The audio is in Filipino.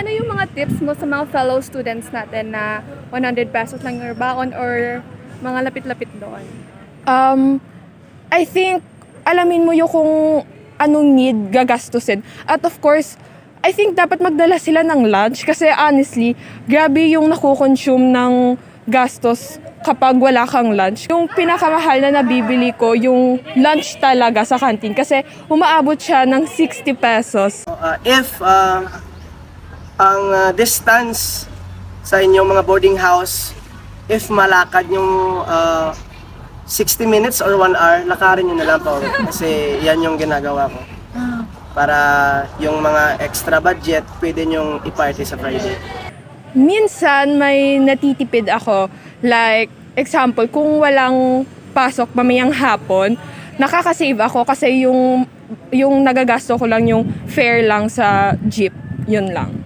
ano yung mga tips mo sa mga fellow students natin na 100 pesos lang yung baon or mga lapit-lapit doon? I think alamin mo yung kung anong need gagastusin. At of course, I think dapat magdala sila ng lunch kasi honestly, grabe yung nakukonsume ng gastos kapag wala kang lunch. Yung pinakamahal na nabibili ko, yung lunch talaga sa canteen kasi umaabot siya ng 60 pesos. If ang distance sa inyong mga boarding house, if malakad yung 60 minutes or 1 hour, lakarin nyo na lang po. Kasi yan yung ginagawa ko. Para yung mga extra budget, pwede nyong i-party sa Friday. Minsan may natitipid ako. Like, example, kung walang pasok mamayang hapon, nakakasave ako kasi yung nagagasto ko lang yung fare lang sa jeep. Yun lang.